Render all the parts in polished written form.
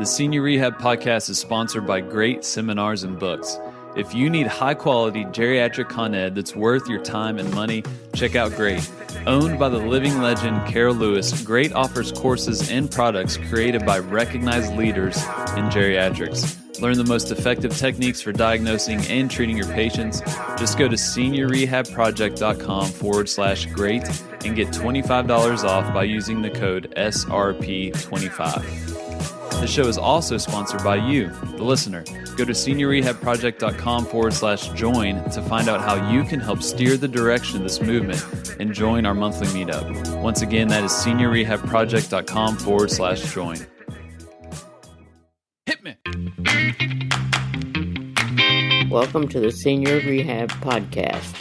The Senior Rehab Podcast is sponsored by Great Seminars and Books. If you need high-quality geriatric con ed that's worth your time and money, check out Great. Owned by the living legend Carol Lewis, Great offers courses and products created by recognized leaders in geriatrics. Learn the most effective techniques for diagnosing and treating your patients. Just go to seniorrehabproject.com/great and get $25 off by using the code SRP25. The show is also sponsored by you, the listener. Go to seniorrehabproject.com/join to find out how you can help steer the direction of this movement and join our monthly meetup. Once again, that is seniorrehabproject.com/join. Hit me. Welcome to the Senior Rehab Podcast.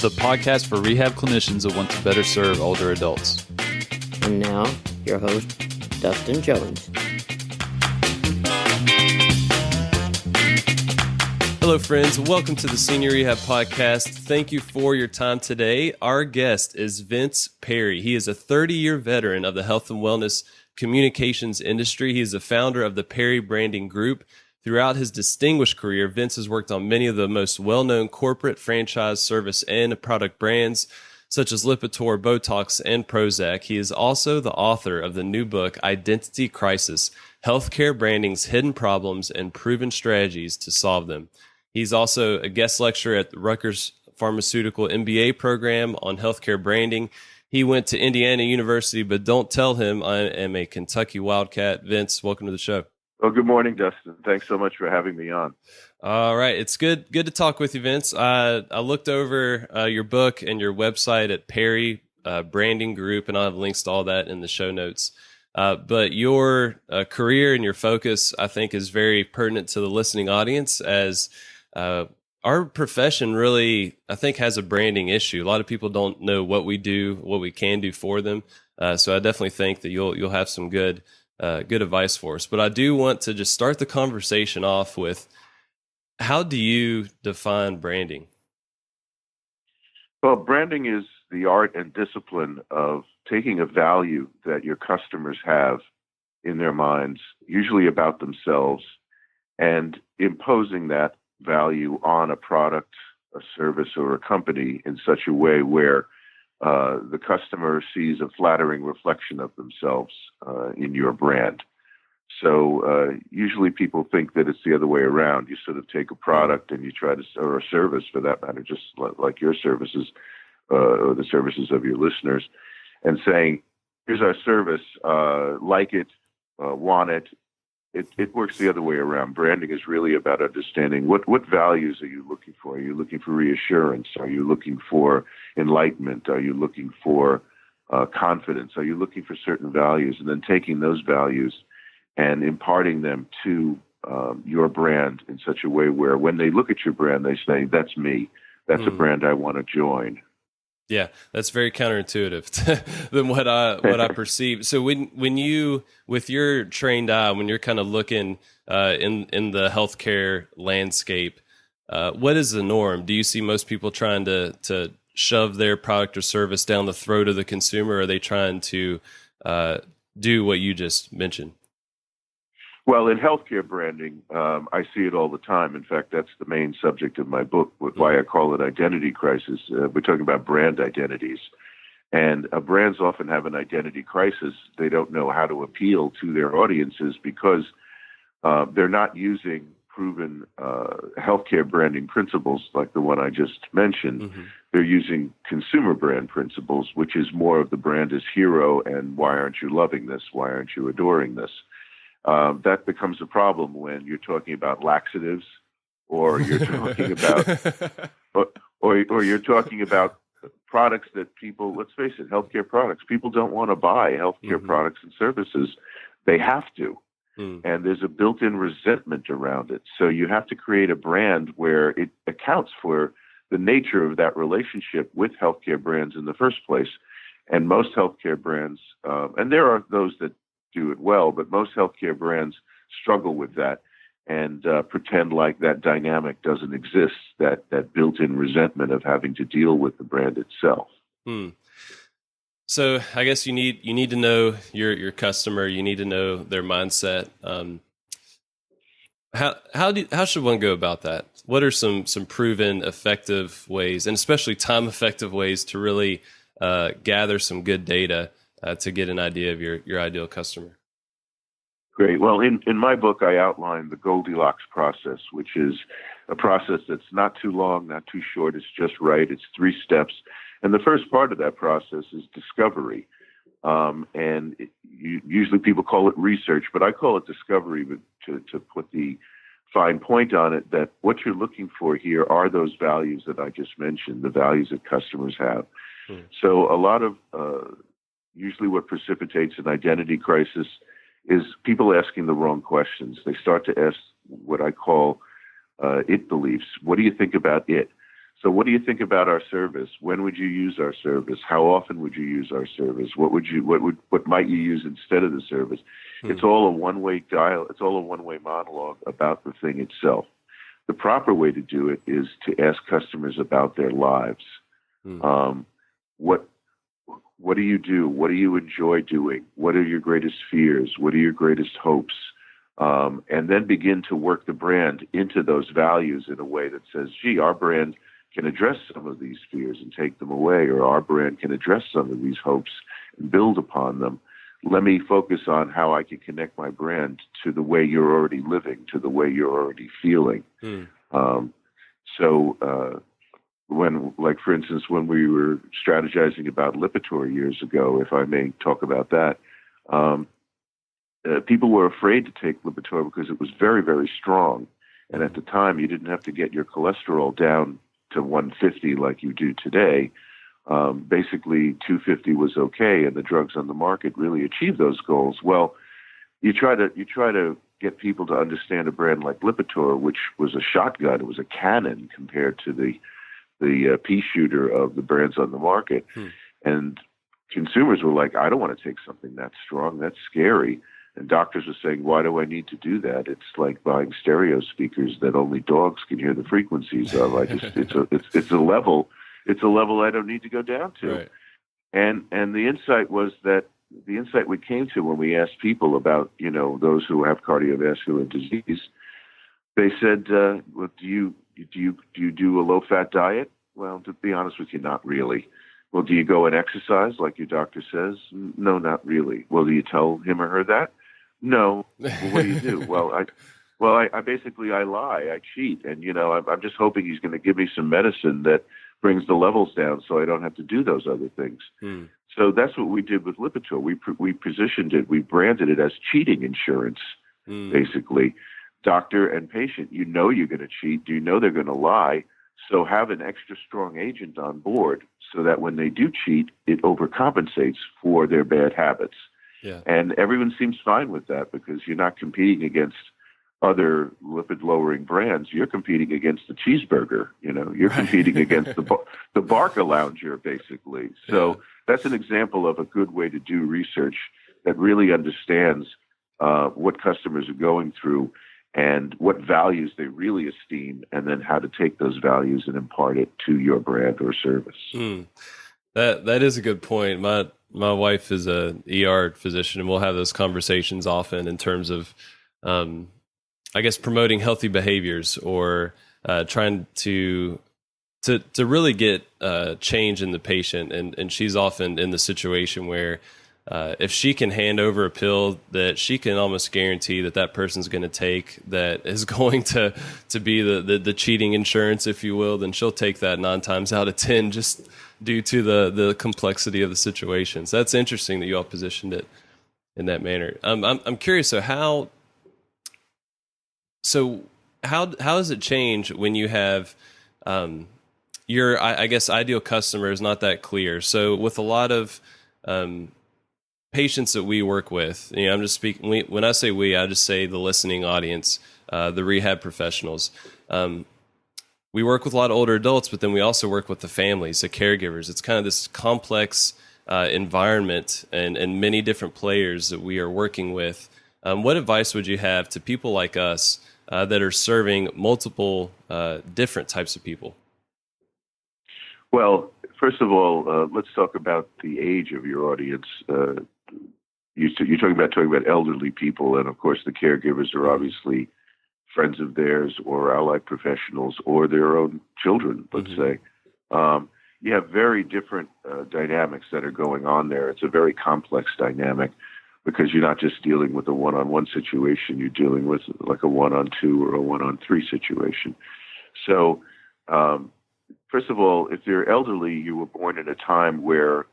The podcast for rehab clinicians that want to better serve older adults. And now, your host, Dustin Jones. Hello, friends. Welcome to the Senior Rehab Podcast. Thank you for your time today. Our guest is Vince Parry. He is a 30-year veteran of the health and wellness communications industry. He is the founder of the Parry Branding Group. Throughout his distinguished career, Vince has worked on many of the most well-known corporate, franchise, service, and product brands, such as Lipitor, Botox, and Prozac. He is also the author of the new book, Identity Crisis: Healthcare Branding's Hidden Problems and Proven Strategies to Solve Them. He's also a guest lecturer at the Rutgers Pharmaceutical MBA program on healthcare branding. He went to Indiana University, but don't tell him I am a Kentucky Wildcat. Vince, welcome to the show. Well, good morning, Dustin. Thanks so much for having me on. All right. It's good to talk with you, Vince. I looked over your book and your website at Parry Branding Group, and I'll have links to all that in the show notes. But your career and your focus, I think, is very pertinent to the listening audience, as our profession really, I think, has a branding issue. A lot of people don't know what we do, what we can do for them. So I definitely think that you'll have some good advice for us. But I do want to just start the conversation off with, how do you define branding? Well, branding is the art and discipline of taking a value that your customers have in their minds, usually about themselves, and imposing that value on a product, a service, or a company in such a way where the customer sees a flattering reflection of themselves in your brand. So usually people think that it's the other way around. You sort of take a product and you try to, or a service for that matter, just like your services or the services of your listeners, and saying, here's our service, like it, want it. It works the other way around. Branding is really about understanding what values are you looking for? Are you looking for reassurance? Are you looking for enlightenment? Are you looking for confidence? Are you looking for certain values? And then taking those values and imparting them to your brand in such a way where when they look at your brand, they say, that's me. That's a brand I want to join. Yeah, that's very counterintuitive than what I perceive. So when you, with your trained eye, when you're kind of looking in the healthcare landscape, what is the norm? Do you see most people trying to shove their product or service down the throat of the consumer? Or are they trying to do what you just mentioned? Well, in healthcare branding, I see it all the time. In fact, that's the main subject of my book, why I call it Identity Crisis. We're talking about brand identities. And brands often have an identity crisis. They don't know how to appeal to their audiences because they're not using proven healthcare branding principles like the one I just mentioned. Mm-hmm. They're using consumer brand principles, which is more of the brand is hero and why aren't you loving this? Why aren't you adoring this? That becomes a problem when you're talking about laxatives, or you're talking about, or you're talking about products that people. Let's face it, healthcare products. People don't want to buy healthcare products and services. They have to, and there's a built-in resentment around it. So you have to create a brand where it accounts for the nature of that relationship with healthcare brands in the first place. And most healthcare brands, and there are those that do it well, but most healthcare brands struggle with that and pretend like that dynamic doesn't exist, that built-in resentment of having to deal with the brand itself. So I guess you need to know your customer. You need to know their mindset. How should one go about that? What are some proven effective ways, and especially time effective ways, to really gather some good data to get an idea of your ideal customer? Great. Well, in my book, I outline the Goldilocks process, which is a process that's not too long, not too short. It's just right. It's 3 steps. And the first part of that process is discovery. Usually people call it research, but I call it discovery to put the fine point on it, that what you're looking for here are those values that I just mentioned, the values that customers have. So a lot of usually what precipitates an identity crisis is people asking the wrong questions. They start to ask what I call it beliefs. What do you think about it? So what do you think about our service? When would you use our service? How often would you use our service? What might you use instead of the service? It's all a one-way dial. It's all a one-way monologue about the thing itself. The proper way to do it is to ask customers about their lives. What do you do? What do you enjoy doing? What are your greatest fears? What are your greatest hopes? And then begin to work the brand into those values in a way that says, gee, our brand can address some of these fears and take them away, or our brand can address some of these hopes and build upon them. Let me focus on how I can connect my brand to the way you're already living, to the way you're already feeling. When, like, for instance, when we were strategizing about Lipitor years ago, if I may talk about that, people were afraid to take Lipitor because it was very, very strong. And at the time, you didn't have to get your cholesterol down to 150 like you do today. Basically, 250 was okay, and the drugs on the market really achieved those goals. Well, you try to get people to understand a brand like Lipitor, which was a shotgun, it was a cannon compared to the pea shooter of the brands on the market. And consumers were like, I don't want to take something that strong. That's scary. And doctors were saying, why do I need to do that? It's like buying stereo speakers that only dogs can hear the frequencies of. It's a level I don't need to go down to. Right. And the insight we came to when we asked people about, those who have cardiovascular disease, they said, well, do you do a low-fat diet? Well, to be honest with you, not really. Well, do you go and exercise like your doctor says? No, not really. Well, do you tell him or her that? No. Well, what do you do? I basically lie. I cheat. And, I'm just hoping he's going to give me some medicine that brings the levels down so I don't have to do those other things. So that's what we did with Lipitor. We positioned it, we branded it as cheating insurance, basically. Doctor and patient, you're going to cheat. You know they're going to lie. So have an extra strong agent on board so that when they do cheat, it overcompensates for their bad habits. Yeah. And everyone seems fine with that because you're not competing against other lipid-lowering brands. You're competing against the cheeseburger. You're competing against the Barca Lounger, basically. So that's an example of a good way to do research that really understands what customers are going through and what values they really esteem, and then how to take those values and impart it to your brand or service. That is a good point. My wife is a ER physician, and we'll have those conversations often in terms of, I guess, promoting healthy behaviors or trying to really get change in the patient. And she's often in the situation where if she can hand over a pill that she can almost guarantee that person's going to take, that is going to be the cheating insurance, if you will, then she'll take that 9 times out of 10 just due to the complexity of the situation. So that's interesting that you all positioned it in that manner. I'm curious. So how does it change when you have your, I guess, ideal customer is not that clear. So with a lot of patients that we work with, I'm just speaking, when I say we, I just say the listening audience, the rehab professionals. We work with a lot of older adults, but then we also work with the families, the caregivers. It's kind of this complex environment and many different players that we are working with. What advice would you have to people like us that are serving multiple different types of people? Well, first of all, let's talk about the age of your audience. You're talking about elderly people, and of course, the caregivers are obviously friends of theirs or allied professionals or their own children. Let's say you have very different dynamics that are going on there. It's a very complex dynamic because you're not just dealing with a one-on-one situation. You're dealing with like a one-on-two or a one-on-three situation. So, first of all, if you're elderly, you were born in a time where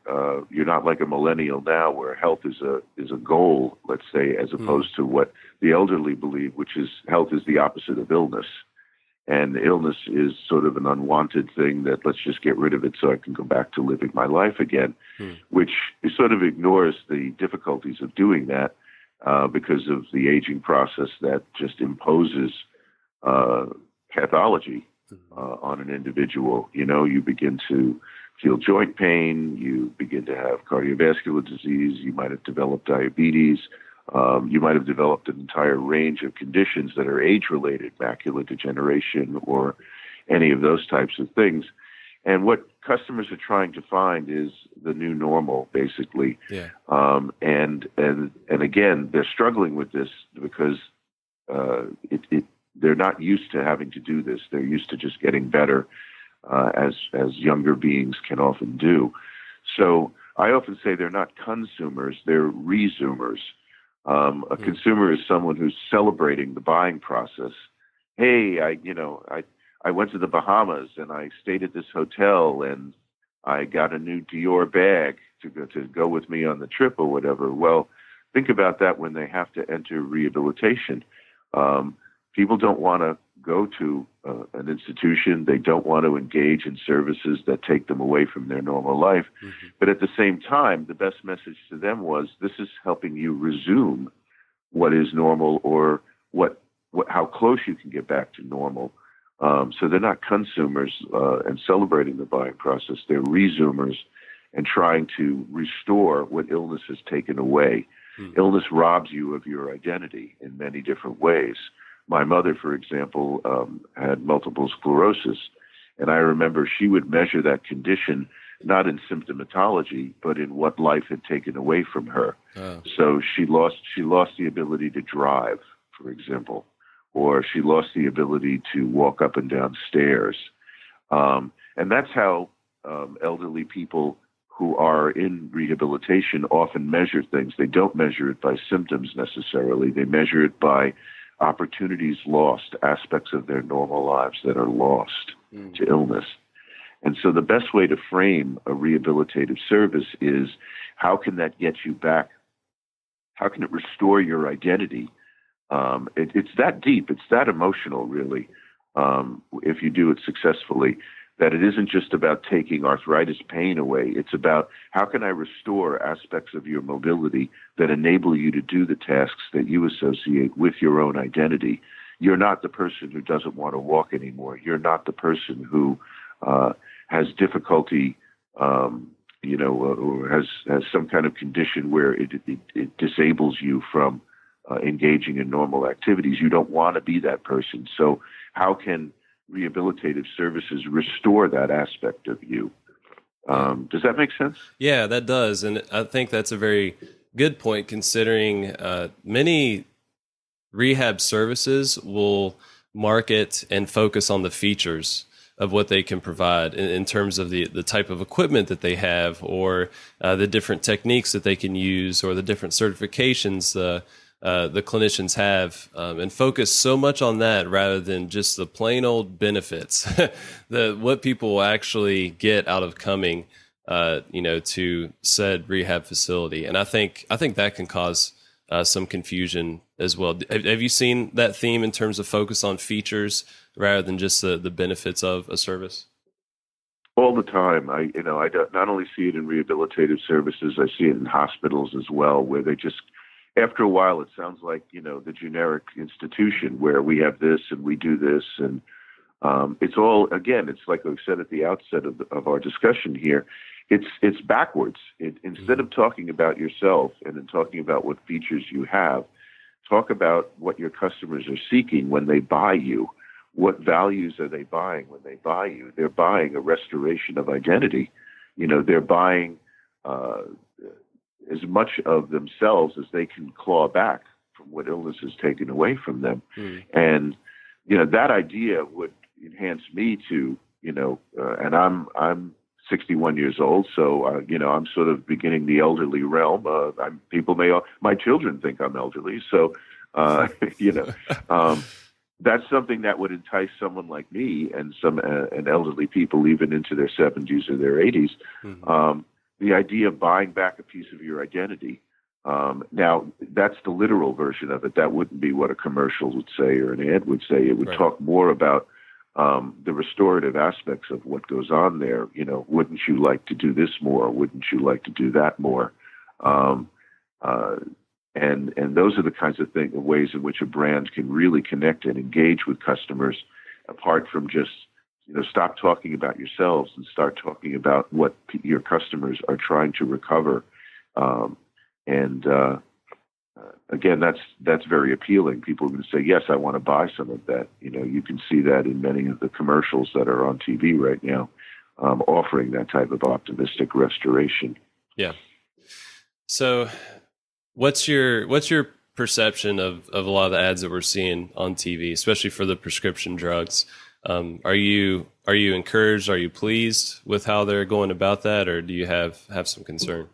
you're not like a millennial now, where health is a goal, let's say, as opposed to what the elderly believe, which is health is the opposite of illness. And illness is sort of an unwanted thing that let's just get rid of it so I can go back to living my life again, which sort of ignores the difficulties of doing that because of the aging process that just imposes pathology on an individual. You begin to feel joint pain, you begin to have cardiovascular disease, you might have developed diabetes, you might have developed an entire range of conditions that are age-related, macular degeneration, or any of those types of things. And what customers are trying to find is the new normal, basically. Yeah. And again, they're struggling with this because they're not used to having to do this. They're used to just getting better, as younger beings can often do. So I often say they're not consumers, they're resumers. A consumer is someone who's celebrating the buying process. Hey, I went to the Bahamas and I stayed at this hotel and I got a new Dior bag to go with me on the trip or whatever. Well, think about that when they have to enter rehabilitation. People don't want to go to an institution. They don't want to engage in services that take them away from their normal life. But at the same time, the best message to them was, this is helping you resume what is normal or how close you can get back to normal. So they're not consumers and celebrating the buying process. They're resumers and trying to restore what illness has taken away. Illness robs you of your identity in many different ways. My mother, for example, had multiple sclerosis, and I remember she would measure that condition not in symptomatology, but in what life had taken away from her. So she lost the ability to drive, for example, or she lost the ability to walk up and down stairs. And that's how elderly people who are in rehabilitation often measure things. They don't measure it by symptoms necessarily. They measure it by opportunities lost, aspects of their normal lives that are lost to illness. And so the best way to frame a rehabilitative service is, how can that get you back? How can it restore your identity? It's that deep. It's that emotional, really, if you do it successfully, that it isn't just about taking arthritis pain away. It's about, how can I restore aspects of your mobility that enable you to do the tasks that you associate with your own identity? You're not the person who doesn't want to walk anymore. You're not the person who has difficulty, or has some kind of condition where it disables you from engaging in normal activities. You don't want to be that person. So how can rehabilitative services restore that aspect of you? Does that make sense? Yeah, that does. And I think that's a very good point, considering many rehab services will market and focus on the features of what they can provide in terms of the type of equipment that they have, or the different techniques that they can use, or the different certifications the clinicians have, and focus so much on that rather than just the plain old benefits, what people will actually get out of coming, to said rehab facility. And I think that can cause some confusion as well. Have you seen that theme in terms of focus on features rather than just the benefits of a service? All the time. I not only see it in rehabilitative services, I see it in hospitals as well, where they just, after a while, it sounds like, the generic institution where we have this and we do this. And it's all, again, it's like I said at the outset of our discussion here, it's backwards. Instead of talking about yourself and then talking about what features you have, talk about what your customers are seeking when they buy you. What values are they buying when they buy you? They're buying a restoration of identity. They're buying as much of themselves as they can claw back from what illness is taken away from them. And, that idea would enhance me to, and I'm 61 years old, so, I'm sort of beginning the elderly realm. My children think I'm elderly. So, that's something that would entice someone like me and and elderly people even into their 70s or their 80s. The idea of buying back a piece of your identity. Now, that's the literal version of it. That wouldn't be what a commercial would say or an ad would say. It would talk more about the restorative aspects of what goes on there. Wouldn't you like to do this more? Wouldn't you like to do that more? And those are the kinds of ways in which a brand can really connect and engage with customers, apart from just stop talking about yourselves and start talking about what your customers are trying to recover. Again, that's very appealing. People are going to say, yes, I want to buy some of that. You can see that in many of the commercials that are on TV right now, offering that type of optimistic restoration. Yeah. So what's your perception of a lot of the ads that we're seeing on TV, especially for the prescription drugs? Are you encouraged? Are you pleased with how they're going about that, or do you have some concern?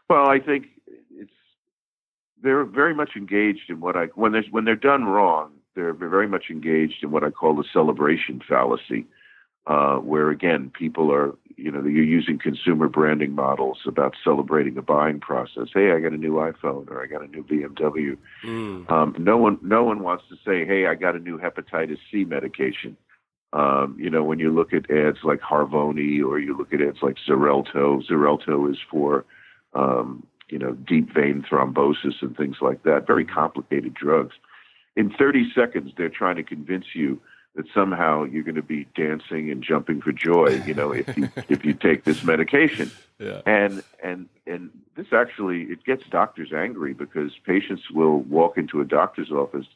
Well, I think they're very much engaged in when they're done wrong, they're very much engaged in what I call the celebration fallacy, where again people are you're using consumer branding models about celebrating a buying process. Hey, I got a new iPhone, or I got a new BMW. No one wants to say, hey, I got a new hepatitis C medication. When you look at ads like Harvoni, or you look at ads like Xarelto is for, deep vein thrombosis and things like that, very complicated drugs. In 30 seconds, they're trying to convince you that somehow you're going to be dancing and jumping for joy, if you take this medication. Yeah. And this actually, it gets doctors angry, because patients will walk into a doctor's office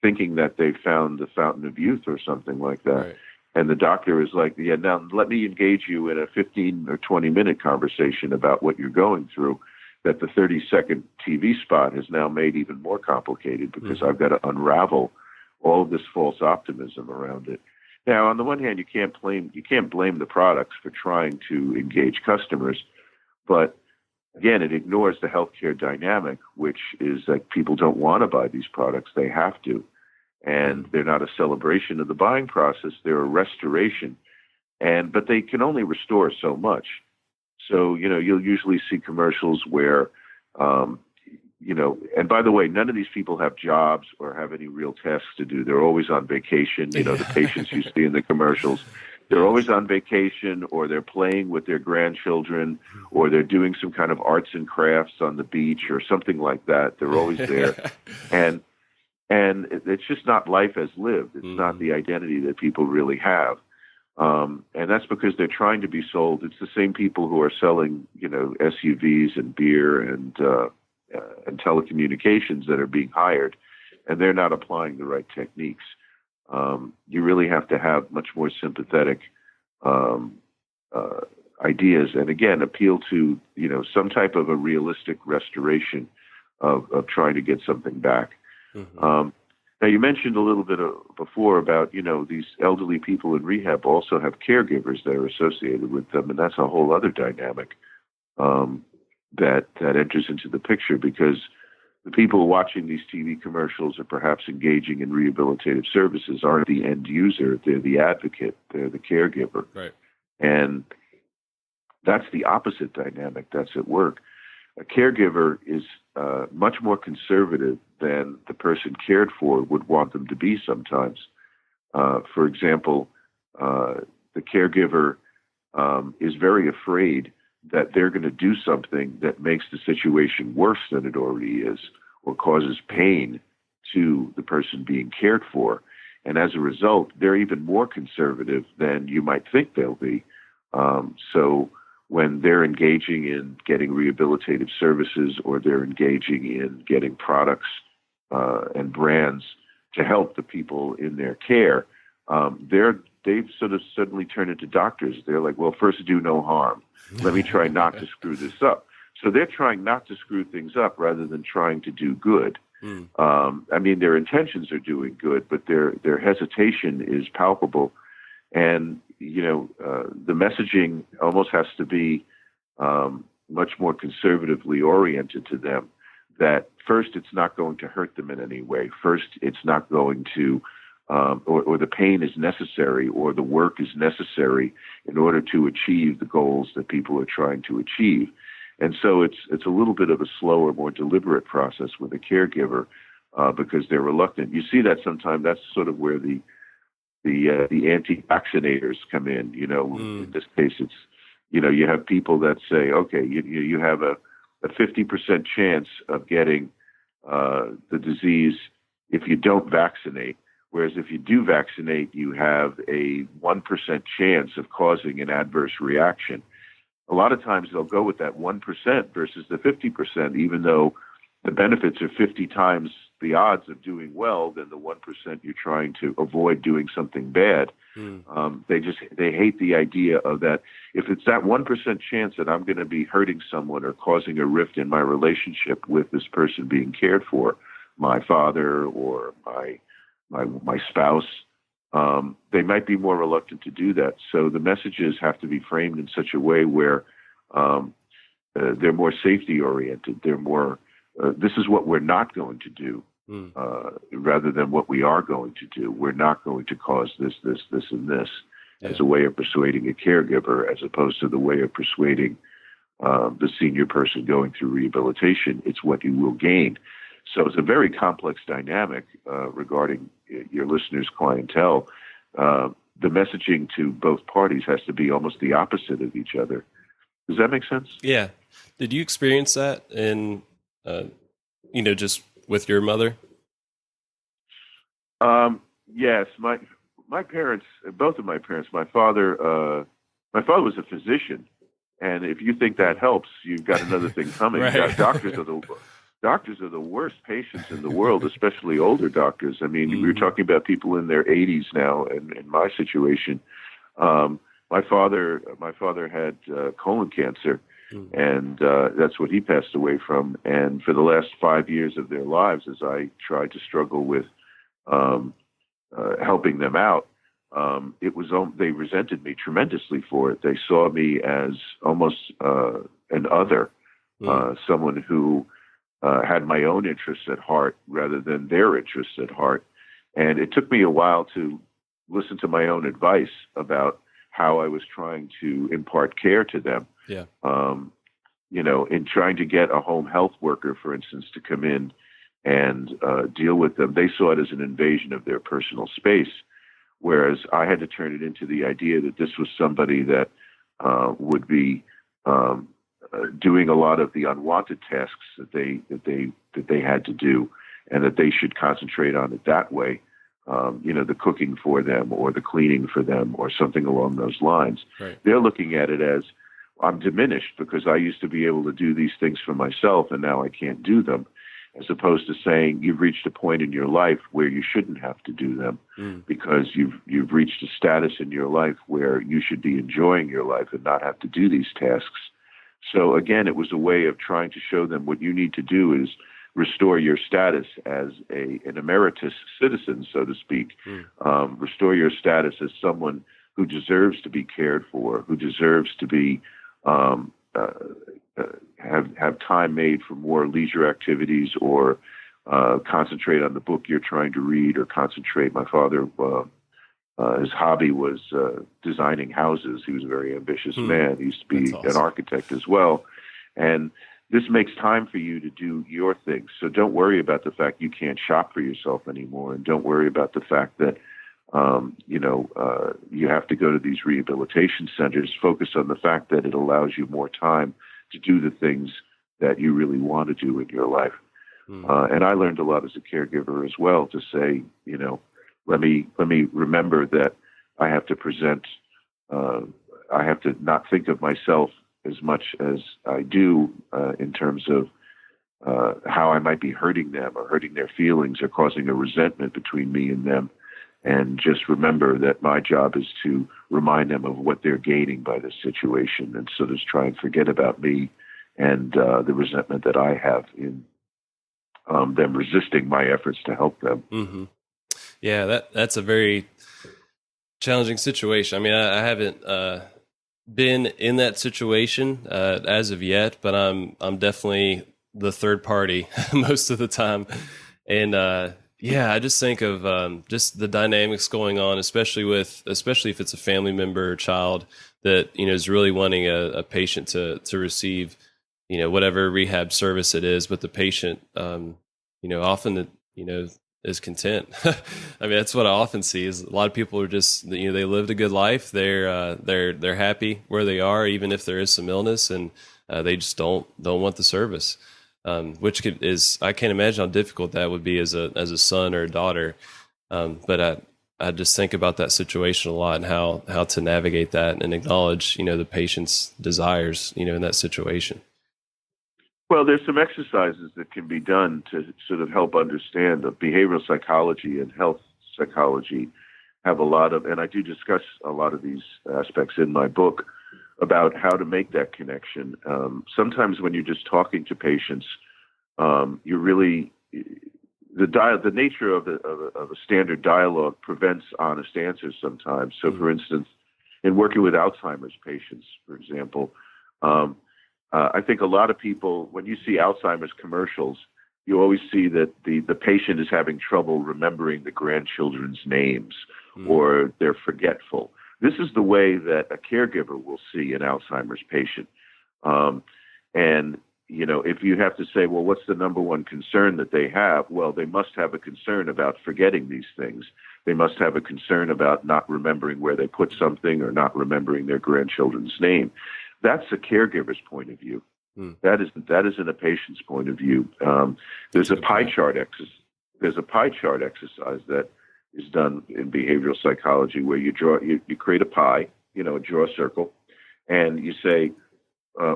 thinking that they found the fountain of youth or something like that. Right. And the doctor is like, yeah, now let me engage you in a 15 or 20-minute conversation about what you're going through, that the 30-second TV spot has now made even more complicated, because I've got to unravel all of this false optimism around it. Now, on the one hand, you can't blame the products for trying to engage customers, but again, it ignores the healthcare dynamic, which is that people don't want to buy these products; they have to, and they're not a celebration of the buying process; they're a restoration, but they can only restore so much. So you'll usually see commercials where and by the way, none of these people have jobs or have any real tasks to do. They're always on vacation. The patients you see in the commercials, they're always on vacation, or they're playing with their grandchildren, or they're doing some kind of arts and crafts on the beach or something like that. They're always there. And it's just not life as lived. It's not the identity that people really have. And that's because they're trying to be sold. It's the same people who are selling, SUVs and beer and telecommunications that are being hired, and they're not applying the right techniques. You really have to have much more sympathetic ideas, and again, appeal to some type of a realistic restoration of trying to get something back. Now, you mentioned a little bit before about these elderly people in rehab also have caregivers that are associated with them, and that's a whole other dynamic that enters into the picture, because the people watching these TV commercials or perhaps engaging in rehabilitative services aren't the end user. They're the advocate. They're the caregiver. Right. And that's the opposite dynamic that's at work. A caregiver is much more conservative than the person cared for would want them to be sometimes. For example, the caregiver is very afraid that they're going to do something that makes the situation worse than it already is, or causes pain to the person being cared for. And as a result, they're even more conservative than you might think they'll be. So when they're engaging in getting rehabilitative services, or they're engaging in getting products and brands to help the people in their care, they're they've sort of suddenly turned into doctors. They're like, well, first do no harm. Let me try not to screw this up. So they're trying not to screw things up rather than trying to do good. I mean, their intentions are doing good, but their hesitation is palpable. And, the messaging almost has to be much more conservatively oriented to them, that first, it's not going to hurt them in any way. First, it's not going to, or the pain is necessary, or the work is necessary in order to achieve the goals that people are trying to achieve. And so it's a little bit of a slower, more deliberate process with a caregiver because they're reluctant. You see that sometimes. That's sort of where the anti-vaccinators come in. In this case, it's you have people that say, okay, you have a 50% chance of getting the disease if you don't vaccinate. Whereas if you do vaccinate, you have a 1% chance of causing an adverse reaction. A lot of times they'll go with that 1% versus the 50%, even though the benefits are 50 times the odds of doing well than the 1% you're trying to avoid doing something bad. They hate the idea of that. If it's that 1% chance that I'm going to be hurting someone or causing a rift in my relationship with this person being cared for, my father or my spouse, they might be more reluctant to do that. So the messages have to be framed in such a way where they're more safety oriented. They're more, this is what we're not going to do, rather than what we are going to do. We're not going to cause this, and this as a way of persuading a caregiver, as opposed to the way of persuading the senior person going through rehabilitation. It's what you will gain. So it's a very complex dynamic regarding your listeners' clientele. The messaging to both parties has to be almost the opposite of each other. Does that make sense? Yeah. Did you experience that in, just with your mother? Yes. My parents, both of my parents, my father was a physician. And if you think that helps, you've got another thing coming. Right. Doctors are the worst patients in the world, especially older doctors. I mean, we're talking about people in their 80s now. And in my situation, my father had colon cancer, and that's what he passed away from. And for the last 5 years of their lives, as I tried to struggle with helping them out, they resented me tremendously for it. They saw me as almost an other, someone who had my own interests at heart rather than their interests at heart. And it took me a while to listen to my own advice about how I was trying to impart care to them. Yeah. In trying to get a home health worker, for instance, to come in and deal with them, they saw it as an invasion of their personal space, whereas I had to turn it into the idea that this was somebody that would be doing a lot of the unwanted tasks that they had to do, and that they should concentrate on it that way. The cooking for them, or the cleaning for them, or something along those lines. Right. They're looking at it as, I'm diminished because I used to be able to do these things for myself, and now I can't do them. As opposed to saying, you've reached a point in your life where you shouldn't have to do them, because you've reached a status in your life where you should be enjoying your life and not have to do these tasks. So again, it was a way of trying to show them what you need to do is restore your status as an emeritus citizen, so to speak. Restore your status as someone who deserves to be cared for, who deserves to be have time made for more leisure activities, or concentrate on the book you're trying to read, or concentrate. My father, his hobby was designing houses. He was a very ambitious man. He used to be an architect as well. And this makes time for you to do your things. So don't worry about the fact you can't shop for yourself anymore, and don't worry about the fact that you have to go to these rehabilitation centers. Focus on the fact that it allows you more time to do the things that you really want to do in your life. And I learned a lot as a caregiver as well, to say, let me remember that I have to present, I have to not think of myself as much as I do in terms of how I might be hurting them, or hurting their feelings, or causing a resentment between me and them. and just remember that my job is to remind them of what they're gaining by this situation, and sort of try and forget about me and the resentment that I have in them resisting my efforts to help them. Mm-hmm. Yeah, that's a very challenging situation. I mean, I haven't been in that situation as of yet, but I'm definitely the third party most of the time, and yeah, I just think of just the dynamics going on, especially if it's a family member or child that is really wanting a patient to receive whatever rehab service it is, but the patient often is content. I mean, that's what I often see is a lot of people are just they lived a good life. They're happy where they are, even if there is some illness, and they just don't want the service. Which is I can't imagine how difficult that would be as a son or a daughter. But I just think about that situation a lot and how to navigate that and acknowledge the patient's desires in that situation. Well, there's some exercises that can be done to sort of help understand that behavioral psychology and health psychology have a lot of, and I do discuss a lot of these aspects in my book about how to make that connection. Sometimes when you're just talking to patients, you're really the nature of a standard dialogue prevents honest answers sometimes. So, for instance, in working with Alzheimer's patients, for example, I think a lot of people, when you see Alzheimer's commercials, you always see that the patient is having trouble remembering the grandchildren's names, or they're forgetful. This is the way that a caregiver will see an Alzheimer's patient. And, if you have to say, well, what's the number one concern that they have? Well, they must have a concern about forgetting these things. They must have a concern about not remembering where they put something or not remembering their grandchildren's name. That's a caregiver's point of view. That isn't a patient's point of view. There's a pie chart exercise. There's a pie chart exercise that is done in behavioral psychology where you create a pie, draw a circle, and you say,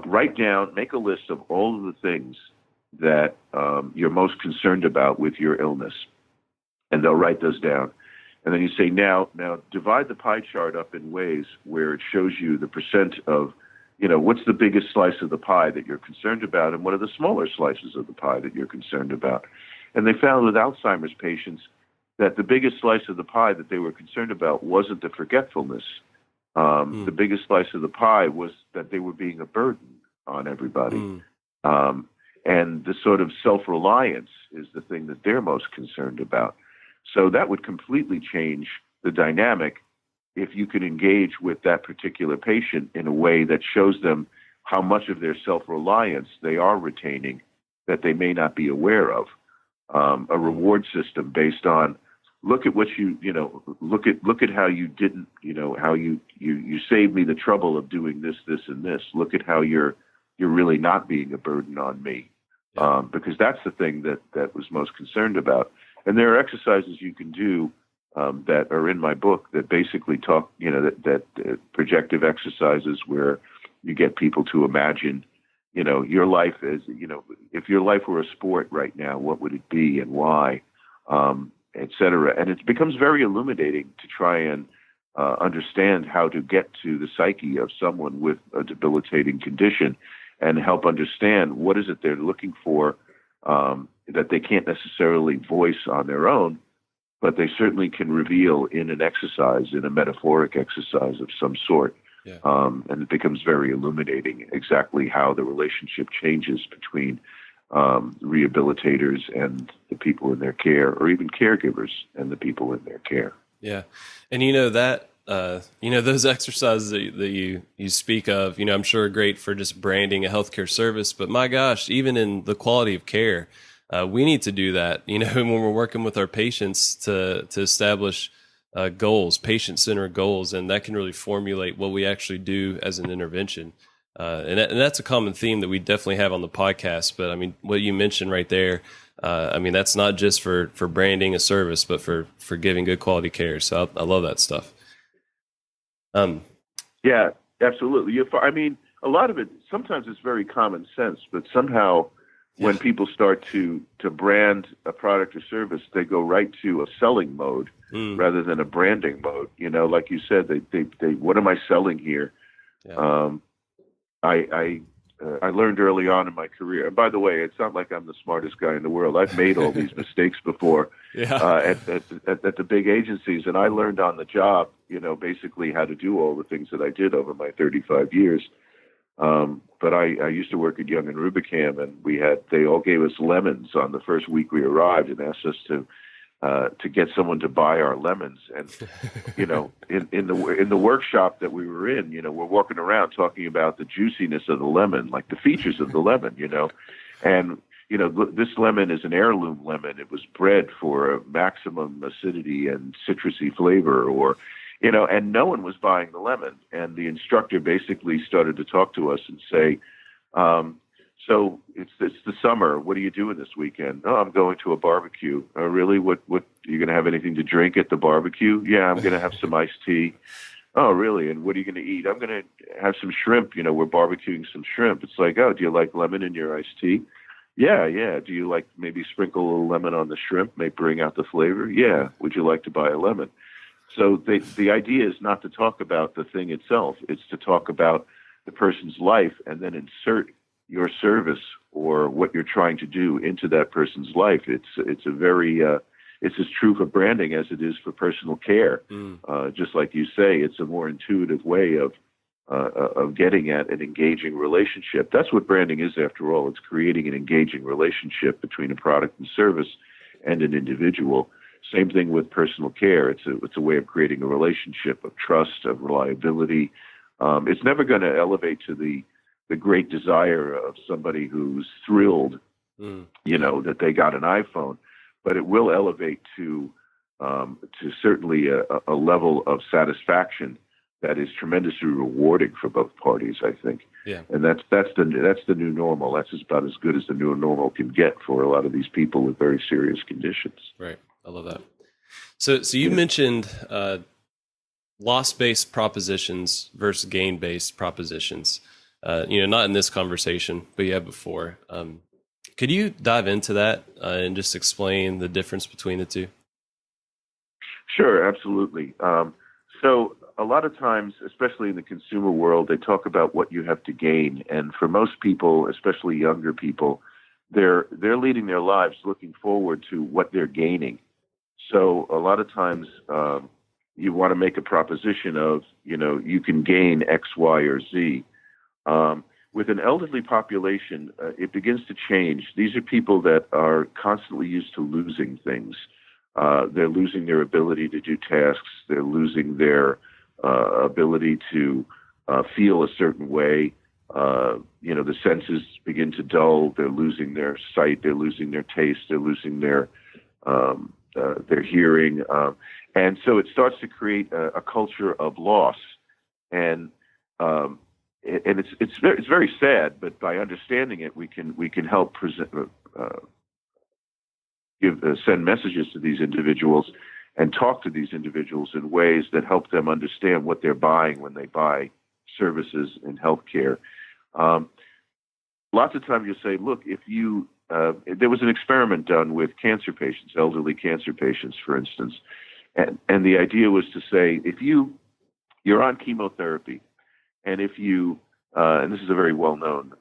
write down, make a list of all of the things that you're most concerned about with your illness, and they'll write those down. And then you say, now divide the pie chart up in ways where it shows you the percent of what's the biggest slice of the pie that you're concerned about, and what are the smaller slices of the pie that you're concerned about. And they found with Alzheimer's patients that the biggest slice of the pie that they were concerned about wasn't the forgetfulness. The biggest slice of the pie was that they were being a burden on everybody. And the sort of self-reliance is the thing that they're most concerned about. So that would completely change the dynamic if you could engage with that particular patient in a way that shows them how much of their self-reliance they are retaining that they may not be aware of. A reward system based on look at what look at how you didn't, how you saved me the trouble of doing this, and this. Look at how you're really not being a burden on me. Because that's the thing that was most concerned about. And there are exercises you can do that are in my book that basically talk, that projective exercises where you get people to imagine, your life as, if your life were a sport right now, what would it be and why, et cetera. And it becomes very illuminating to try and understand how to get to the psyche of someone with a debilitating condition and help understand what is it they're looking for that they can't necessarily voice on their own, but they certainly can reveal in an exercise, in a metaphoric exercise of some sort. Yeah. And it becomes very illuminating exactly how the relationship changes between rehabilitators and the people in their care, or even caregivers and the people in their care. Yeah. And those exercises that you speak of, I'm sure are great for just branding a healthcare service, but my gosh, even in the quality of care, we need to do that, when we're working with our patients to establish goals, patient-centered goals, and that can really formulate what we actually do as an intervention. And that's a common theme that we definitely have on the podcast. But I mean, what you mentioned right there, that's not just for branding a service, but for giving good quality care. So I love that stuff. Yeah, absolutely. A lot of it, sometimes it's very common sense, but somehow when people start to brand a product or service, they go right to a selling mode rather than a branding mode. You know, like you said, they what am I selling here? Yeah. I learned early on in my career. And by the way, it's not like I'm the smartest guy in the world. I've made all these mistakes before at the big agencies, and I learned on the job, you know, basically how to do all the things that I did over my 35 years. But I used to work at Young and Rubicam, and they all gave us lemons on the first week we arrived and asked us to get someone to buy our lemons. And, you know, in the workshop that we were in, you know, we're walking around talking about the juiciness of the lemon, like the features of the lemon, you know, and, you know, this lemon is an heirloom lemon. It was bred for a maximum acidity and citrusy flavor, or, you know, and no one was buying the lemon. And the instructor basically started to talk to us and say, so it's the summer. What are you doing this weekend? Oh, I'm going to a barbecue. Oh, really? What are you going to have anything to drink at the barbecue? Yeah, I'm going to have some iced tea. Oh, really? And what are you going to eat? I'm going to have some shrimp. You know, we're barbecuing some shrimp. It's like, oh, do you like lemon in your iced tea? Yeah. Do you like maybe sprinkle a little lemon on the shrimp, may bring out the flavor? Yeah. Would you like to buy a lemon? So the idea is not to talk about the thing itself. It's to talk about the person's life and then insert your service or what you're trying to do into that person's life. It's a very it's as true for branding as it is for personal care. Just like you say, it's a more intuitive way of getting at an engaging relationship. That's what branding is, after all. It's creating an engaging relationship between a product and service and an individual. Same thing with personal care. It's a way of creating a relationship of trust, of reliability. It's never going to elevate to the great desire of somebody who's thrilled, you know, that they got an iPhone, but it will elevate to certainly a level of satisfaction that is tremendously rewarding for both parties, I think. Yeah. And that's the new normal. That's about as good as the new normal can get for a lot of these people with very serious conditions. Right. I love that. So you mentioned loss-based propositions versus gain-based propositions. You know, not in this conversation, but yeah, before. Could you dive into that and just explain the difference between the two? Sure, absolutely. So a lot of times, especially in the consumer world, they talk about what you have to gain. And for most people, especially younger people, they're leading their lives looking forward to what they're gaining. So a lot of times you want to make a proposition of, you know, you can gain X, Y, or Z. With an elderly population, it begins to change. These are people that are constantly used to losing things. They're losing their ability to do tasks. They're losing their ability to feel a certain way. You know, the senses begin to dull. They're losing their sight. They're losing their taste. They're losing their hearing. And so it starts to create a culture of loss. And it's very sad, but by understanding it, we can help send messages to these individuals and talk to these individuals in ways that help them understand what they're buying when they buy services in healthcare. Lots of times you say, look, if you there was an experiment done with cancer patients, elderly cancer patients, for instance, and the idea was to say, if you're on chemotherapy, and if you, and this is a very well-known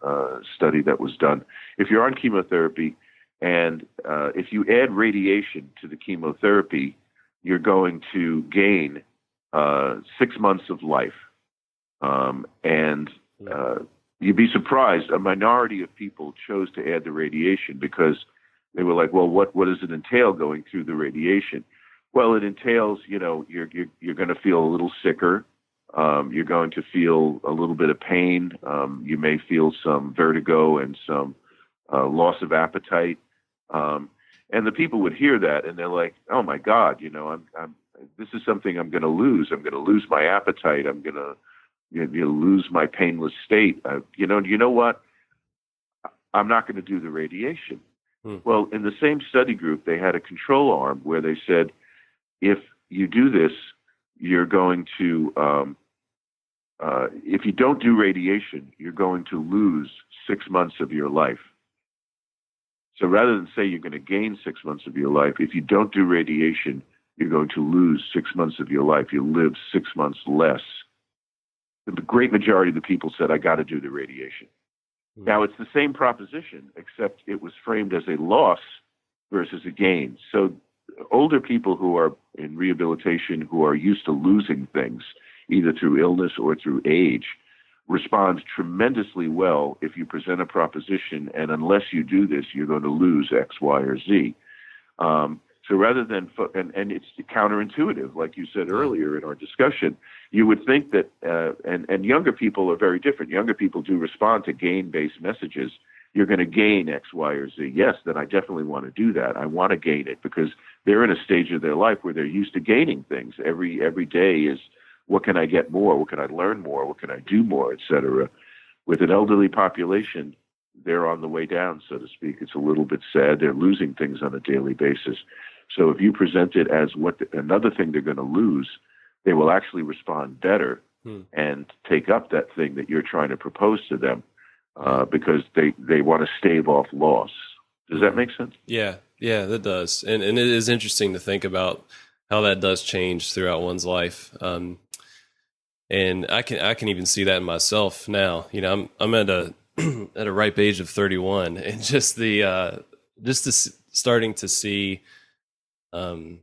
study that was done, if you're on chemotherapy and if you add radiation to the chemotherapy, you're going to gain 6 months of life. And you'd be surprised, a minority of people chose to add the radiation because they were like, well, what does it entail going through the radiation? Well, it entails, you know, you're going to feel a little sicker. You're going to feel a little bit of pain. You may feel some vertigo and some loss of appetite. And the people would hear that and they're like, oh my God, you know, this is something I'm going to lose. I'm going to lose my appetite. I'm going to lose my painless state. You know what? I'm not going to do the radiation. Well, in the same study group, they had a control arm where they said, if you do this, you're going to, if you don't do radiation, you're going to lose 6 months of your life. So rather than say you're going to gain 6 months of your life, if you don't do radiation, you're going to lose 6 months of your life. You'll live 6 months less. The great majority of the people said, I got to do the radiation. Mm-hmm. Now, it's the same proposition, except it was framed as a loss versus a gain. So older people who are in rehabilitation, who are used to losing things, either through illness or through age, respond tremendously well if you present a proposition, and unless you do this, you're going to lose X, Y, or Z. So rather than, and it's counterintuitive, like you said earlier in our discussion, you would think that, and younger people are very different. Younger people do respond to gain-based messages. You're going to gain X, Y, or Z. Yes, then I definitely want to do that. I want to gain it because they're in a stage of their life where they're used to gaining things. Every day is, what can I get more? What can I learn more? What can I do more, et cetera? With an elderly population, they're on the way down, so to speak. It's a little bit sad. They're losing things on a daily basis. So if you present it as another thing they're going to lose, they will actually respond better and take up that thing that you're trying to propose to them because they want to stave off loss. Does that make sense? Yeah, that does. And it is interesting to think about how that does change throughout one's life. And I can even see that in myself now. You know, I'm at a at a ripe age of 31, and just starting to see having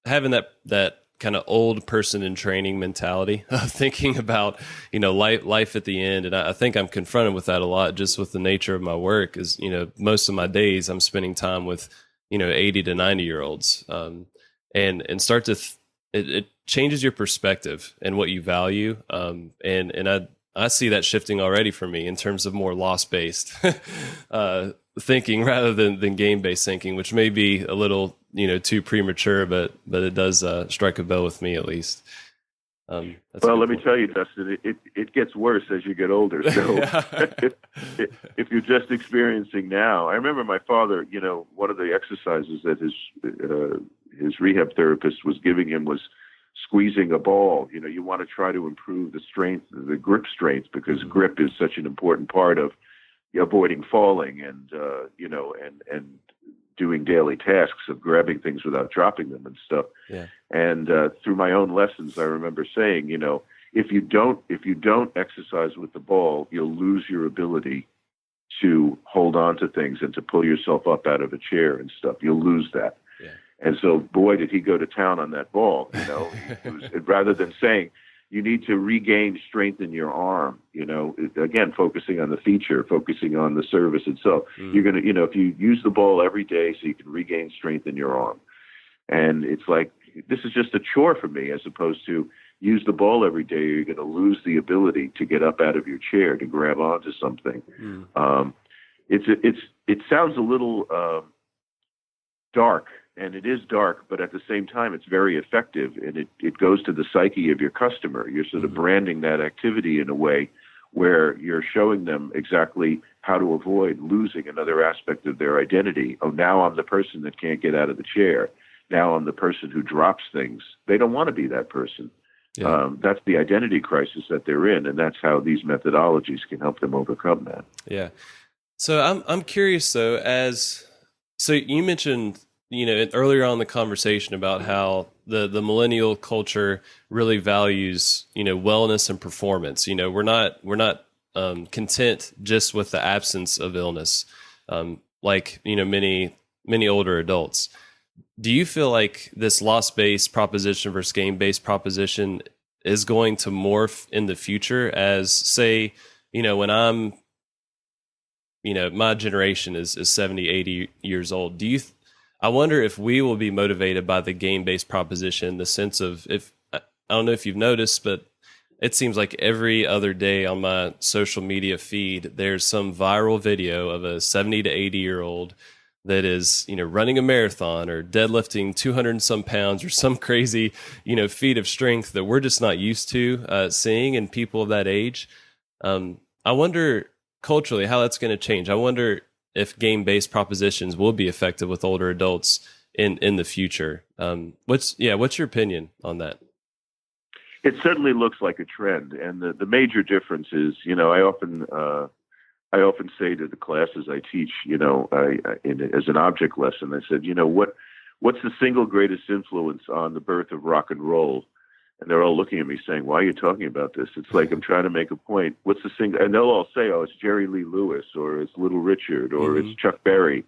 that kind of old person in training mentality of thinking about, you know, life at the end. And I think I'm confronted with that a lot just with the nature of my work is, you know, most of my days I'm spending time with, you know, 80 to 90-year-olds, and start to, it changes your perspective and what you value. And I see that shifting already for me in terms of more loss-based thinking rather than game-based thinking, which may be a little, you know, too premature, but it does strike a bell with me at least. Well, let me tell you, Dustin, it gets worse as you get older. So if you're just experiencing now, I remember my father, you know, one of the exercises that his rehab therapist was giving him was squeezing a ball. You know, you want to try to improve the strength, the grip strength, because grip is such an important part of avoiding falling and, you know, and doing daily tasks of grabbing things without dropping them and stuff. Yeah. And through my own lessons, I remember saying, you know, if you don't exercise with the ball, you'll lose your ability to hold on to things and to pull yourself up out of a chair and stuff. You'll lose that. Yeah. And so, boy, did he go to town on that ball. You know, rather than saying, you need to regain strength in your arm, you know, again, focusing on the feature, focusing on the service itself. You're going to, you know, if you use the ball every day so you can regain strength in your arm. And it's like, this is just a chore for me, as opposed to use the ball every day, or you're going to lose the ability to get up out of your chair, to grab onto something. It sounds a little dark. And it is dark, but at the same time, it's very effective, and it goes to the psyche of your customer. You're sort of branding that activity in a way where you're showing them exactly how to avoid losing another aspect of their identity. Oh, now I'm the person that can't get out of the chair. Now I'm the person who drops things. They don't want to be that person. Yeah. That's the identity crisis that they're in, and that's how these methodologies can help them overcome that. Yeah. So I'm curious, though, so you mentioned, you know, earlier on in the conversation about how the millennial culture really values, you know, wellness and performance. You know, we're not content just with the absence of illness, like, you know, many older adults. Do you feel like this loss-based proposition versus game-based proposition is going to morph in the future as, say, you know, when I'm, you know, my generation is 70, 80 years old. I wonder if we will be motivated by the game-based proposition in the sense of, I don't know if you've noticed, but it seems like every other day on my social media feed, there's some viral video of a 70 to 80-year-old that is, you know, running a marathon or deadlifting 200 and some pounds or some crazy, you know, feat of strength that we're just not used to seeing in people of that age. I wonder culturally how that's going to change. I wonder if game-based propositions will be effective with older adults in the future. What's your opinion on that? It certainly looks like a trend. And the major difference is, you know, I I often say to the classes I teach, as an object lesson, I said, what's the single greatest influence on the birth of rock and roll? And they're all looking at me saying, why are you talking about this? It's like I'm trying to make a point. What's the single? And they'll all say, oh, it's Jerry Lee Lewis, or it's Little Richard, or it's Chuck Berry.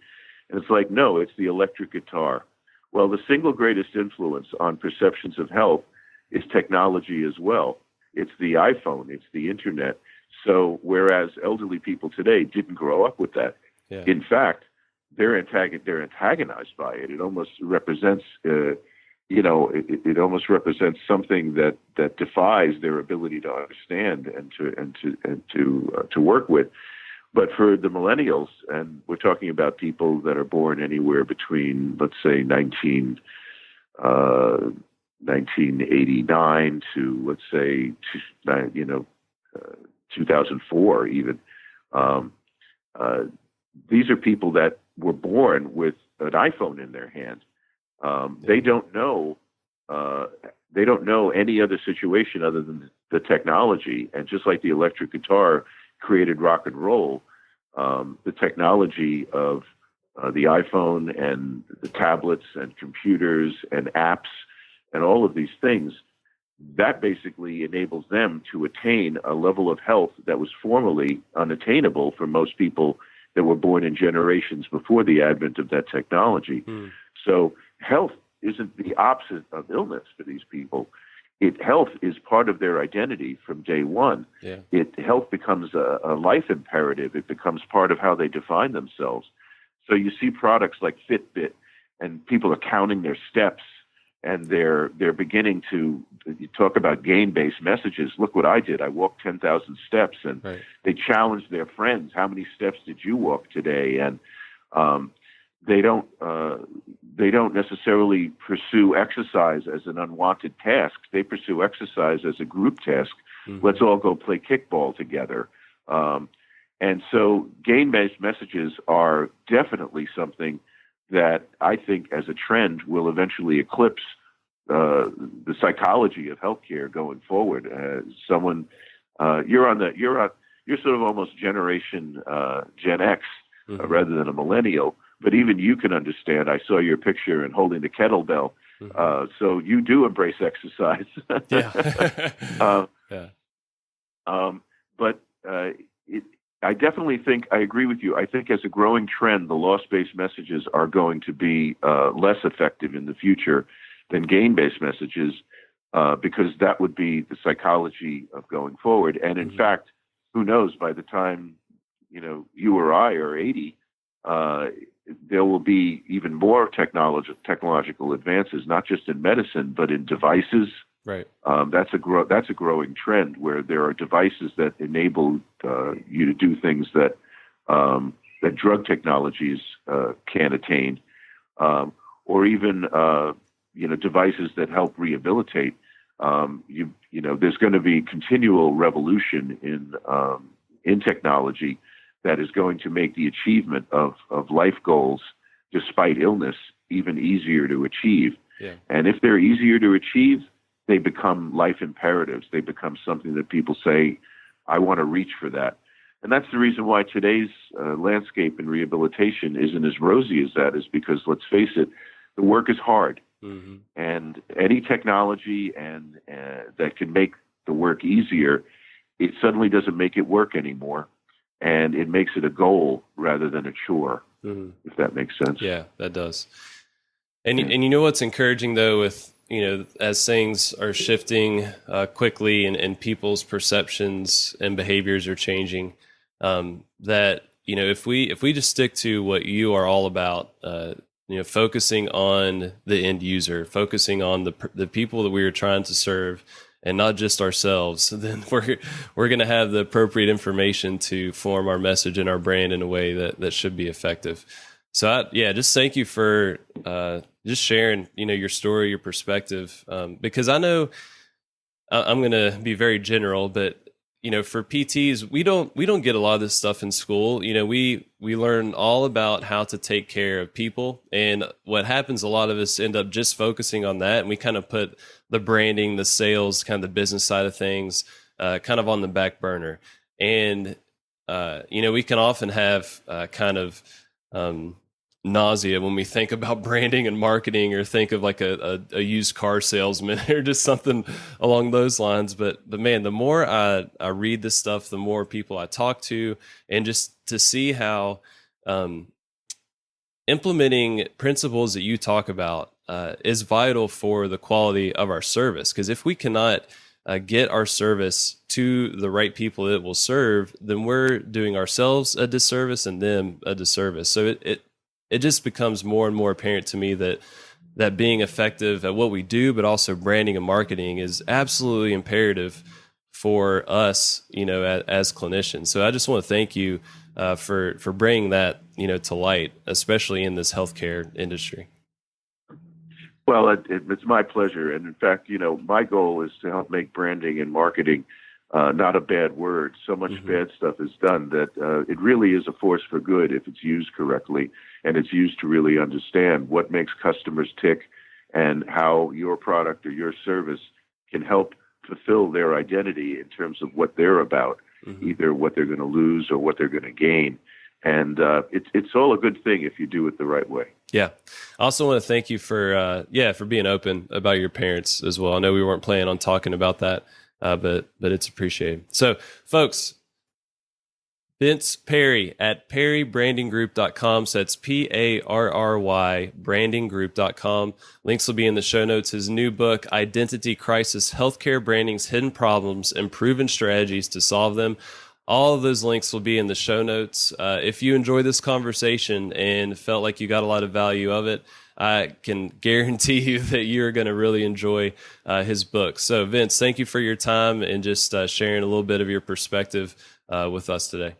And it's like, no, it's the electric guitar. Well, the single greatest influence on perceptions of health is technology as well. It's the iPhone, it's the internet. So whereas elderly people today didn't grow up with that, in fact, they're antagonized by it. It almost represents, it almost represents something that defies their ability to understand and to work with. But for the millennials, and we're talking about people that are born anywhere between, let's say, 1989 to, let's say, 2004 even. These are people that were born with an iPhone in their hand. They don't know any other situation other than the technology. And just like the electric guitar created rock and roll, the technology of the iPhone and the tablets and computers and apps and all of these things, that basically enables them to attain a level of health that was formerly unattainable for most people that were born in generations before the advent of that technology. So health isn't the opposite of illness for these people. Health is part of their identity from day one. Health becomes a life imperative. It becomes part of how they define themselves. So you see products like Fitbit, and people are counting their steps, and they're beginning to talk about gain-based messages. Look what I did. I walked 10,000 steps, and they challenge their friends. How many steps did you walk today? And they don't necessarily pursue exercise as an unwanted task. They pursue exercise as a group task. Let's all go play kickball together. And so gain-based messages are definitely something that I think as a trend will eventually eclipse the psychology of healthcare going forward. You're sort of almost generation Gen X rather than a millennial, but even you can understand. I saw your picture and holding the kettlebell. So you do embrace exercise. But I definitely think I agree with you. I think as a growing trend, the loss-based messages are going to be less effective in the future than gain-based messages because that would be the psychology of going forward. And in fact, who knows, by the time you or I are 80, there will be even more technological advances, not just in medicine, but in devices. Right. That's a growing trend where there are devices that enable you to do things that drug technologies can't attain, or even devices that help rehabilitate. There's going to be continual revolution in technology that is going to make the achievement of life goals, despite illness, even easier to achieve. And if they're easier to achieve, they become life imperatives. They become something that people say, I want to reach for that. And that's the reason why today's landscape in rehabilitation isn't as rosy as that, is because, let's face it, the work is hard. And any technology that can make the work easier, it suddenly doesn't make it work anymore. And it makes it a goal rather than a chore, if that makes sense. Yeah, that does. And you know what's encouraging, though, with as things are shifting quickly and people's perceptions and behaviors are changing, that if we just stick to what you are all about, focusing on the end user, focusing on the people that we are trying to serve, and not just ourselves, then we're going to have the appropriate information to form our message and our brand in a way that should be effective. So just thank you for just sharing, your story, your perspective, because I know I'm going to be very general, but for PTs, we don't get a lot of this stuff in school. We learn all about how to take care of people, and what happens, a lot of us end up just focusing on that, and we kind of put the branding, the sales, kind of the business side of things, kind of on the back burner. And we can often have kind of nausea when we think about branding and marketing, or think of like a used car salesman or just something along those lines. But man, the more I read this stuff, the more people I talk to, and just to see how implementing principles that you talk about is vital for the quality of our service. Because if we cannot get our service to the right people it will serve, then we're doing ourselves a disservice and them a disservice. So it just becomes more and more apparent to me that being effective at what we do, but also branding and marketing, is absolutely imperative for us, as clinicians. So I just want to thank you for bringing that, to light, especially in this healthcare industry. Well, it's my pleasure. And in fact, my goal is to help make branding and marketing not a bad word. So much bad stuff is done that it really is a force for good if it's used correctly, and it's used to really understand what makes customers tick and how your product or your service can help fulfill their identity in terms of what they're about, either what they're going to lose or what they're going to gain. And it's all a good thing if you do it the right way. Yeah. I also want to thank you for being open about your parents as well. I know we weren't planning on talking about that, but it's appreciated. So, folks, Vince Parry at parrybrandinggroup.com. So that's PARRY brandinggroup.com. Links will be in the show notes. His new book, Identity Crisis: Healthcare Branding's Hidden Problems and Proven Strategies to Solve Them. All of those links will be in the show notes. If you enjoy this conversation and felt like you got a lot of value of it, I can guarantee you that you're going to really enjoy his book. So, Vince, thank you for your time and just sharing a little bit of your perspective with us today.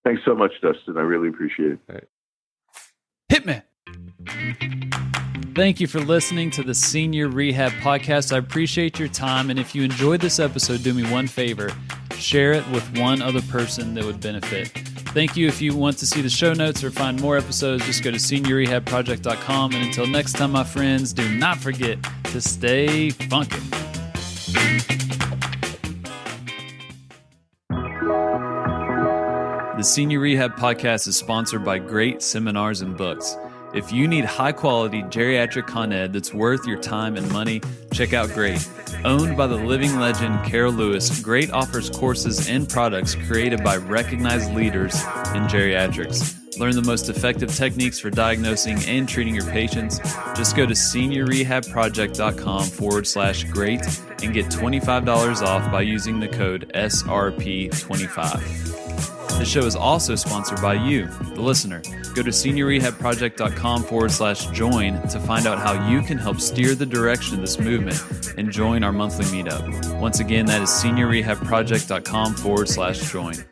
Thanks so much, Dustin. I really appreciate it. All right. Hitman. Thank you for listening to the Senior Rehab Podcast. I appreciate your time. And if you enjoyed this episode, do me one favor. Share it with one other person that would benefit. Thank you. If you want to see the show notes or find more episodes, just go to seniorrehabproject.com. And until next time, my friends, do not forget to stay funky. The Senior Rehab Podcast is sponsored by Great Seminars and Books. If you need high-quality geriatric con ed that's worth your time and money, check out Great. Owned by the living legend Carol Lewis, Great offers courses and products created by recognized leaders in geriatrics. Learn the most effective techniques for diagnosing and treating your patients. Just go to seniorrehabproject.com/great and get $25 off by using the code SRP25. The show is also sponsored by you, the listener. Go to seniorrehabproject.com/join to find out how you can help steer the direction of this movement and join our monthly meetup. Once again, that is seniorrehabproject.com/join.